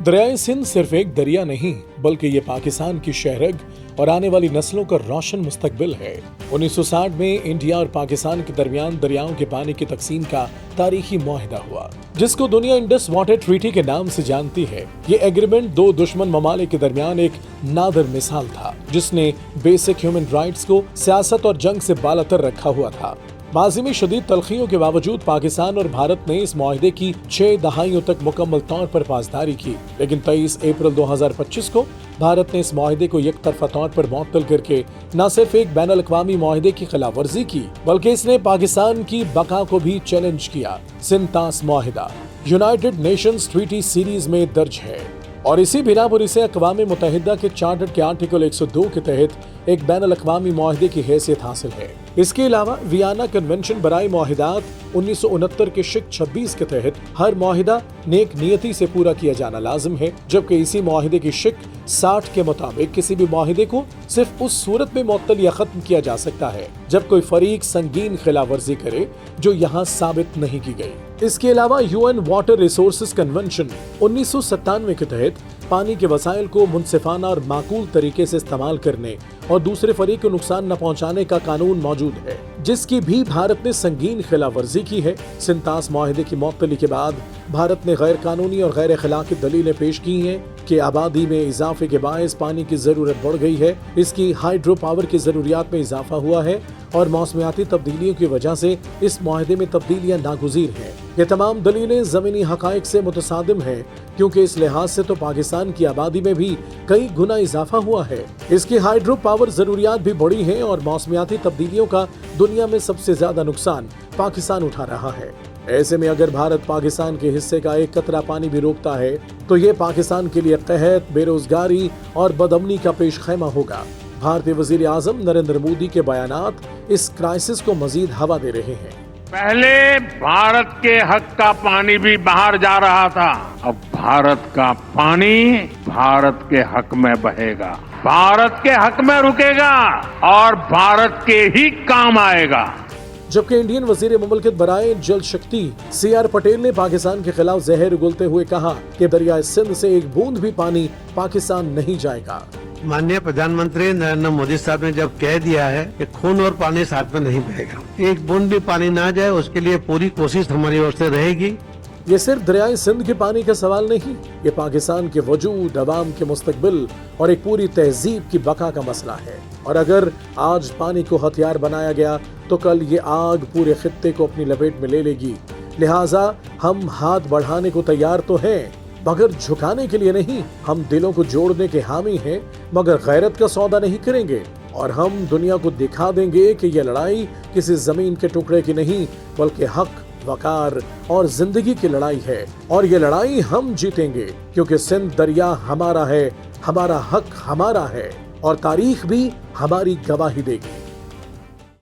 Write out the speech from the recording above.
दरियाए सिंध सिर्फ एक दरिया नहीं बल्कि ये पाकिस्तान की शहरग और आने वाली नस्लों का रोशन मुस्तकबिल है। 1960 में इंडिया और पाकिस्तान के दरमियान दरियाओं के पानी की तकसीम का तारीखी मुआहिदा हुआ, जिसको दुनिया इंडस वाटर ट्रीटी के नाम से जानती है। ये एग्रीमेंट दो दुश्मन ममालिक के दरमियान एक नादिर मिसाल था, जिसने बेसिक ह्यूमन राइट्स को सियासत और जंग से बालातर रखा हुआ था। माजी में शदीद तलखियों के बावजूद पाकिस्तान और भारत ने इस मुआहिदे की 6 दहाइयों तक मुकम्मल तौर पर पासदारी की, लेकिन 23 अप्रैल 2025 को भारत ने इस मुआहिदे को एक तरफा तौर पर मुअत्तल करके न सिर्फ एक बैनुल अक़वामी मुआहिदे की खिलाफ वर्जी की, बल्कि इसने पाकिस्तान की बका को भी चैलेंज किया। सिंध-तास मुआहिदा यूनाइटेड नेशंस ट्रीटी सीरीज में दर्ज है और इसी बिना पर इसे अक़वाम मुत्तहिदा के चार्टर के आर्टिकल 102 के तहत एक बैनुल अक़वामी मुआहिदे की हैसियत हासिल है। इसके अलावा वियना कन्वेंशन बराए मुआहिदात 1969 के शिक 26 के तहत हर मुआहिदा नेक नियति से पूरा किया जाना लाजिम है, जबकि इसी मुआहिदे की शिक 60 के मुताबिक किसी भी मुआहिदे को सिर्फ उस सूरत में मुअत्तल या खत्म किया जा सकता है जब कोई फरीक संगीन खिलाफ वर्जी करे जो यहाँ साबित नहीं की गई। इसके अलावा यूएन वाटर रिसोर्सेज कन्वेंशन 1997 के तहत पानी के वसाइल को मुनसिफाना और माकूल तरीके से इस्तेमाल करने और दूसरे फरीक को नुकसान न पहुंचाने का कानून मौजूद है, जिसकी भी भारत ने संगीन खिलाफ वर्जी की है। सिंध-तास मुआहिदे की मुअत्तली के बाद भारत ने गैर कानूनी और गैर अखलाकी दलीलें पेश की हैं कि आबादी में इजाफे के बायस पानी की जरूरत बढ़ गई है, इसकी हाइड्रो पावर की जरूरियात में इजाफा हुआ है और मौसमियाती तब्दीलियों की वजह से इस मुआहिदे में तब्दीलियां नागुज़ीर हैं। ये तमाम दलीलें ज़मीनी हक़ाइक़ से मुतसादिम हैं, क्योंकि इस लिहाज से तो पाकिस्तान की आबादी में भी कई गुना इजाफा हुआ है। इसकी हाइड्रो पावर जरूरियात भी बढ़ी हैं और मौसमियाती तब्दीलियों का दुनिया में सबसे ज्यादा नुकसान पाकिस्तान उठा रहा है। ऐसे में अगर भारत पाकिस्तान के हिस्से का एक कतरा पानी भी रोकता है तो ये पाकिस्तान के लिए कहत, बेरोजगारी और बदअमनी का पेश खैमा होगा। भारतीय वजीर आजम नरेंद्र मोदी के बयानात इस क्राइसिस को मजीद हवा दे रहे हैं। पहले भारत के हक का पानी भी बाहर जा रहा था, अब भारत का पानी भारत के हक में बहेगा, भारत के हक में रुकेगा और भारत के ही काम आएगा। जबकि इंडियन वजीर मुमलकत बराए जल शक्ति CR पटेल ने पाकिस्तान के खिलाफ जहर उगलते हुए कहा कि दरियाए सिंध से एक बूंद भी पानी पाकिस्तान नहीं जाएगा। माननीय प्रधानमंत्री नरेंद्र मोदी साहब ने जब कह दिया है कि खून और पानी साथ में नहीं बहेगा, एक बूंद भी पानी ना जाए, उसके लिए पूरी कोशिश हमारी ओर से रहेगी। ये सिर्फ दरियाए सिंध के पानी का सवाल नहीं, ये पाकिस्तान के वजूद, अवाम के मुस्तकबिल और एक पूरी तहजीब की बका का मसला है। और अगर आज पानी को हथियार बनाया गया तो कल ये आग पूरे खित्ते को अपनी लपेट में ले लेगी। लिहाजा हम हाथ बढ़ाने को तैयार तो हैं, मगर झुकाने के लिए नहीं। हम दिलों को जोड़ने के हामी हैं, मगर गैरत का सौदा नहीं करेंगे और हम दुनिया को दिखा देंगे कि यह लड़ाई किसी जमीन के टुकड़े की नहीं बल्कि हक, वकार और जिंदगी की लड़ाई है। और ये लड़ाई हम जीतेंगे, क्योंकि सिंध दरिया हमारा है, हमारा हक हमारा है और तारीख भी हमारी गवाही देगी।